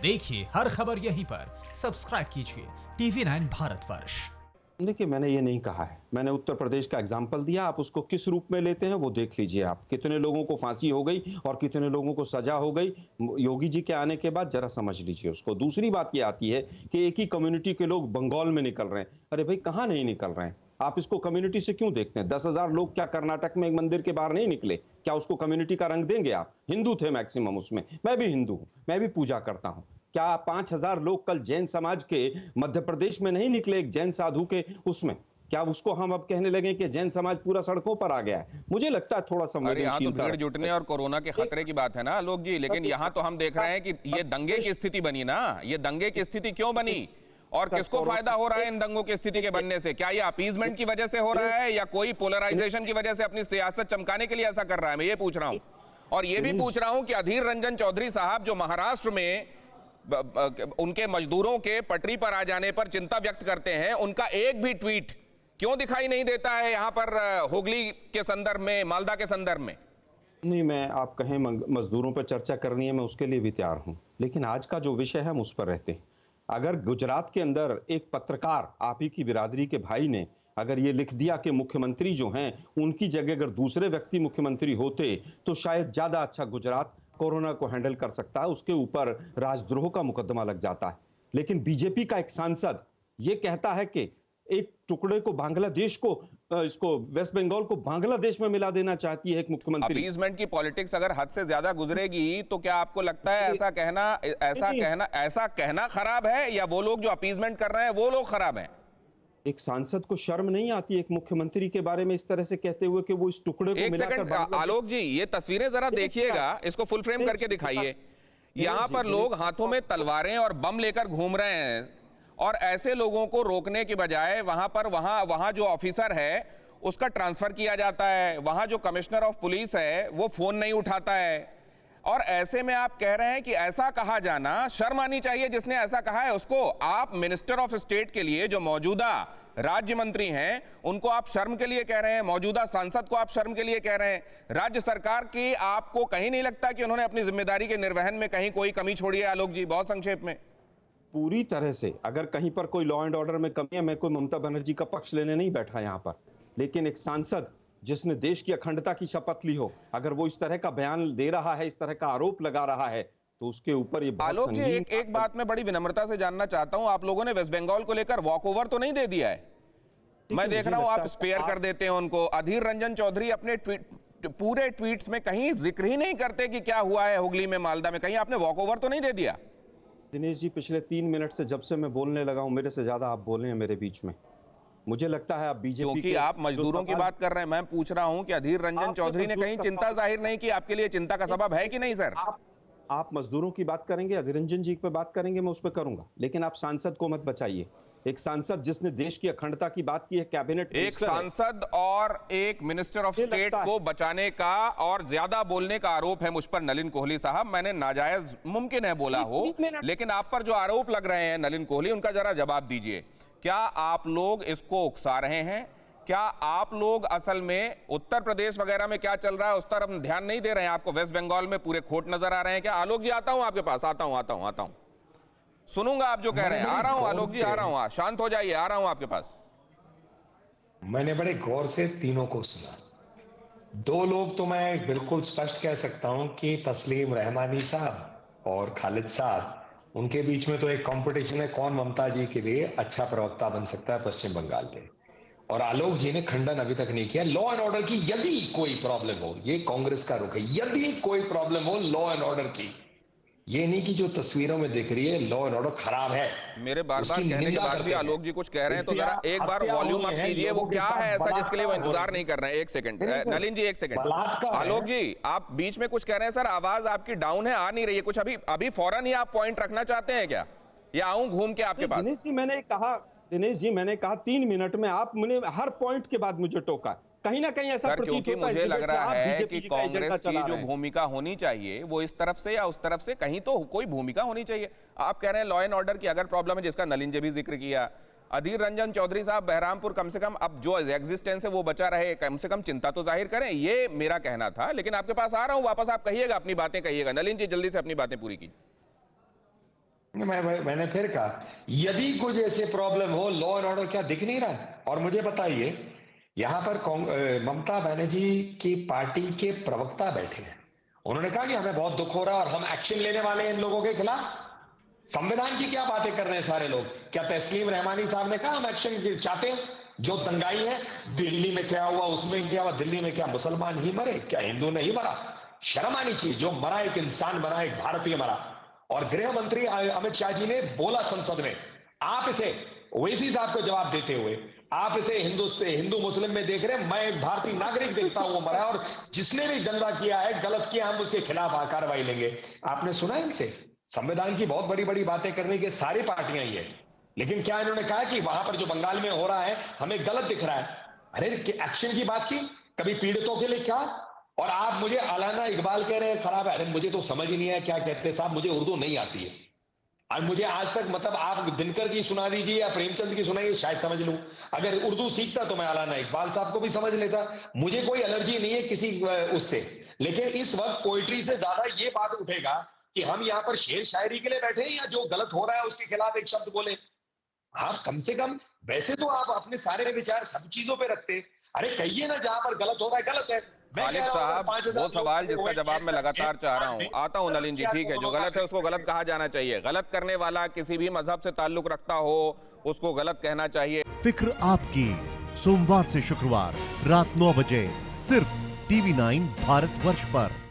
देखिए हर खबर यहीं पर, सब्सक्राइब कीजिए TV9 भारतवर्ष। देखिए, मैंने ये नहीं कहा है। मैंने उत्तर प्रदेश का एग्जाम्पल दिया, आप उसको किस रूप में लेते हैं वो देख लीजिए। आप कितने लोगों को फांसी हो गई और कितने लोगों को सजा हो गई योगी जी के आने के बाद, जरा समझ लीजिए उसको। दूसरी बात ये आती है कि एक ही कम्युनिटी के लोग बंगाल में निकल रहे हैं। अरे भाई, कहाँ नहीं निकल रहे हैं? आप इसको कम्युनिटी से क्यों देखते हैं? 10,000 लोग क्या कर्नाटक में एक मंदिर के बाहर नहीं निकले? क्या उसको कम्युनिटी का रंग देंगे आप? हिंदू थे मैक्सिमम उसमें, मैं भी हिंदू हूं, मैं भी पूजा करता हूं। क्या 5,000 लोग कल जैन समाज के मध्य प्रदेश में नहीं निकले एक जैन साधु के उसमें? क्या उसको हम अब कहने लगे कि जैन समाज पूरा सड़कों पर आ गया है? मुझे लगता है थोड़ा अरे यहाँ तो संवेदनशीलता भीड़ जुटने और कोरोना के खतरे की बात है ना आलोक जी, लेकिन यहाँ तो हम देख रहे हैं कि ये दंगे की स्थिति बनी ना। ये दंगे की स्थिति क्यों बनी और किसको फायदा हो रहा है इन दंगों की स्थिति के बनने से? क्या ये अपीजमेंट की वजह से हो रहा है या कोई पोलराइजेशन की वजह से अपनी सियासत चमकाने के लिए ऐसा कर रहा है? मैं ये पूछ रहा हूं। और ये भी पूछ रहा हूं कि अधीर रंजन चौधरी साहब जो महाराष्ट्र में उनके मजदूरों के पटरी पर आ जाने पर चिंता व्यक्त करते हैं, उनका एक भी ट्वीट क्यों दिखाई नहीं देता है यहां पर हुगली के संदर्भ में, मालदा के संदर्भ में? नहीं, मैं आप कहें मजदूरों पर चर्चा करनी है, मैं उसके लिए भी तैयार हूं, लेकिन आज का जो विषय है हम उस पर रहते हैं। अगर गुजरात के अंदर एक पत्रकार, आप ही की बिरादरी के भाई ने अगर ये लिख दिया कि मुख्यमंत्री जो हैं उनकी जगह अगर दूसरे व्यक्ति मुख्यमंत्री होते तो शायद ज्यादा अच्छा गुजरात कोरोना को हैंडल कर सकता है, उसके ऊपर राजद्रोह का मुकदमा लग जाता है। लेकिन बीजेपी का एक सांसद ये कहता है कि एक टुकड़े को बांग्लादेश को, इसको वेस्ट बंगाल को बांग्लादेश में मिला देना चाहती है एक मुख्यमंत्री। अपीजमेंट की पॉलिटिक्स अगर हद से ज्यादा गुजरेगी तो क्या आपको लगता है ऐसा कहना खराब है या वो लोग जो अपीजमेंट कर रहे हैं वो लोग खराब हैं? एक सांसद को शर्म नहीं आती एक मुख्यमंत्री के बारे में इस तरह से कहते हुए कि वो इस टुकड़े को मिलाकर? आलोक जी, ये तस्वीरें जरा देखिएगा, इसको फुल फ्रेम करके दिखाइए। यहां पर लोग हाथों में तलवारें और बम लेकर घूम रहे हैं और ऐसे लोगों को रोकने की बजाय वहां जो ऑफिसर है उसका ट्रांसफर किया जाता है, वहां जो कमिश्नर ऑफ पुलिस है वो फोन नहीं उठाता है। और ऐसे में आप कह रहे हैं कि ऐसा कहा जाना, शर्म आनी चाहिए जिसने ऐसा कहा है उसको। आप मिनिस्टर ऑफ स्टेट के लिए जो मौजूदा राज्य मंत्री हैं उनको आप शर्म के लिए कह रहे हैं, मौजूदा सांसद को आप शर्म के लिए कह रहे हैं। राज्य सरकार की आपको कहीं नहीं लगता कि उन्होंने अपनी जिम्मेदारी के निर्वहन में कहीं कोई कमी छोड़ी है? आलोक जी, बहुत संक्षेप में। पूरी तरह से, अगर कहीं पर कोई लॉ एंड ऑर्डर में कमी है, मैं कोई ममता बनर्जी का पक्ष लेने नहीं बैठा यहाँ पर, लेकिन एक सांसद जिसने देश की अखंडता की शपथ ली हो, अगर वो इस तरह का बयान दे रहा है, इस तरह का आरोप लगा रहा है, तो उसके ऊपर ये बहुत आलोक जी, एक बात मैं बड़ी विनम्रता से जानना चाहता हूं, आप लोगों ने वेस्ट बंगाल को लेकर वॉक ओवर तो नहीं दे दिया है? मैं देख रहा हूं आप स्पेयर कर देते हैं उनको। अधीर रंजन चौधरी अपने पूरे ट्वीट्स में कहीं जिक्र ही नहीं करते कि क्या हुआ है हुगली में, मालदा में। कहीं आपने वॉक ओवर तो नहीं दे दिया? दिनेश जी, पिछले 3 मिनट से जब से मैं बोलने लगा हूं, मेरे से ज्यादा आप बोले हैं मेरे बीच में। मुझे लगता है आप बीजेपी, क्योंकि आप मजदूरों की बात कर रहे हैं, मैं पूछ रहा हूं कि अधीर रंजन चौधरी ने कहीं चिंता जाहिर नहीं की? आपके लिए चिंता का सबब है कि नहीं सर? आप मजदूरों की बात करेंगे, अधीर रंजन जी पे बात करेंगे, मैं उस पर करूंगा, लेकिन आप सांसद को मत बचाइए। एक सांसद जिसने देश की अखंडता की बात की है, कैबिनेट एक सांसद और एक मिनिस्टर ऑफ स्टेट को बचाने का और ज्यादा बोलने का आरोप है मुझ पर नलिन कोहली साहब। मैंने नाजायज मुमकिन है बोला हो, लेकिन आप पर जो आरोप लग रहे हैं नलिन कोहली, उनका जरा जवाब दीजिए। क्या आप लोग इसको उकसा रहे हैं? क्या आप लोग असल में उत्तर प्रदेश वगैरह में क्या चल रहा है उस तरफ ध्यान नहीं दे रहे हैं? आपको वेस्ट बंगाल में पूरे खोट नजर आ रहे हैं क्या? आलोक जी, आता हूं आपके पास, आता हूं, सुनूंगा आप जो कह रहे हैं। आ रहा हूं आलोक जी, आ रहा हूं, शांत हो जाइए, आ रहा हूं आपके पास। मैंने बड़े गौर से तीनों को सुना। 2 लोग तो मैं बिल्कुल स्पष्ट कह सकता हूं कि तस्लीम रहमानी साहब और खालिद साहब, उनके बीच में तो एक कंपटीशन है कौन ममता जी के लिए अच्छा प्रवक्ता बन सकता है पश्चिम बंगाल में। और आलोक जी ने खंडन अभी तक नहीं किया लॉ एंड ऑर्डर की। यदि कोई प्रॉब्लम हो, ये कांग्रेस का रुख है, यदि कोई प्रॉब्लम हो लॉ एंड ऑर्डर की, ये नहीं कि जो तस्वीरों में दिख रही है लॉ एंड ऑर्डर खराब है। मेरे बार बार कहने के बाद भी आलोक जी कुछ कह रहे हैं, तो जरा एक बार वॉल्यूम अप कीजिए। वो क्या है ऐसा जिसके लिए वो इंतजार नहीं कर रहे हैं? एक सेकंड नलिन जी, एक सेकंड। आलोक जी, आप बीच में कुछ कह रहे हैं सर, आवाज आपकी डाउन है, आ नहीं रही है कुछ। अभी फौरन ही आप पॉइंट रखना चाहते हैं क्या, या आऊं घूम के आपके पास? दिनेश जी, मैंने कहा 3 मिनट में आपने हर पॉइंट के बाद मुझे टोका। कहीं ना कहीं ऐसा प्रतीत होता है, मुझे लग रहा है कि कांग्रेस की जो भूमिका होनी चाहिए वो इस तरफ से या उस तरफ से कहीं तो कोई भूमिका होनी चाहिए। आप कह रहे हैं लॉ एंड ऑर्डर की अगर प्रॉब्लम है, जिसका नलिन जी भी जिक्र किया, अधीर रंजन चौधरी साहब बहरामपुर कम से कम अब जो एग्जिस्टेंस है वो बचा रहे, कम से कम चिंता तो जाहिर करें, ये मेरा कहना था। लेकिन आपके पास आ रहा हूं वापस, आप कहिएगा, अपनी बातें कहिएगा। नलिन जी जल्दी से अपनी बातें पूरी कीजिए। मैंने फिर कहा, यदि कुछ ऐसे प्रॉब्लम हो, लॉ एंड ऑर्डर क्या दिख नहीं रहा है? और मुझे बताइए, यहां पर ममता बनर्जी की पार्टी के प्रवक्ता बैठे हैं, उन्होंने कहा कि हमें बहुत दुख हो रहा है और हम एक्शन लेने वाले हैं इन लोगों के खिलाफ। संविधान की क्या बातें कर रहे हैं सारे लोग? क्या तस्लीम रहमानी साहब ने कहा हम एक्शन चाहते हैं? जो दंगाई है, दिल्ली में क्या हुआ, उसमें क्या हुआ? दिल्ली में क्या मुसलमान ही मरे? क्या हिंदू नहीं मरा? शर्म आनी चाहिए। जो मरा एक इंसान मरा, एक भारतीय मरा। और गृह मंत्री अमित शाह जी ने बोला संसद में, आप इसे ओवैसी साहब को जवाब देते हुए, आप इसे हिंदू मुस्लिम में देख रहे हैं, मैं एक भारतीय नागरिक देखता हूं वो मरा है, और जिसने भी दंगा किया है, गलत किया, हम उसके खिलाफ कार्रवाई लेंगे। आपने सुना इनसे? संविधान की बहुत बड़ी बड़ी बातें करने की सारी पार्टियां ही है, लेकिन क्या इन्होंने कहा कि वहां पर जो बंगाल में हो रहा है हमें गलत दिख रहा है? अरे एक्शन की बात की, कभी पीड़ितों के लिए क्या? और आप मुझे अलाना इकबाल कह रहे हैं खराब है। अरे मुझे तो समझ ही नहीं है क्या कहते हैं साहब, मुझे उर्दू नहीं आती है। और मुझे आज तक, मतलब आप दिनकर की सुना दीजिए या प्रेमचंद की सुनाइए, शायद समझ लूं। अगर उर्दू सीखता तो मैं अलाना इकबाल साहब को भी समझ लेता। मुझे कोई एलर्जी नहीं है किसी उससे, लेकिन इस वक्त पोइट्री से ज्यादा ये बात उठेगा कि हम यहाँ पर शेर शायरी के लिए बैठे हैं या जो गलत हो रहा है उसके खिलाफ एक शब्द बोले। आप कम से कम, वैसे तो आप अपने सारे विचार सब चीजों पे रखते, अरे कहिए ना जहां पर गलत हो रहा है गलत है। खालिद साहब, वो सवाल जिसका जवाब मैं लगातार चाह रहा हूं, आता हूं नलिन जी, ठीक है, जो गलत है उसको गलत कहा जाना चाहिए, गलत करने वाला किसी भी मजहब से ताल्लुक रखता हो उसको गलत कहना चाहिए। फिक्र आपकी, सोमवार से शुक्रवार रात 9 बजे सिर्फ TV9 भारतवर्ष पर।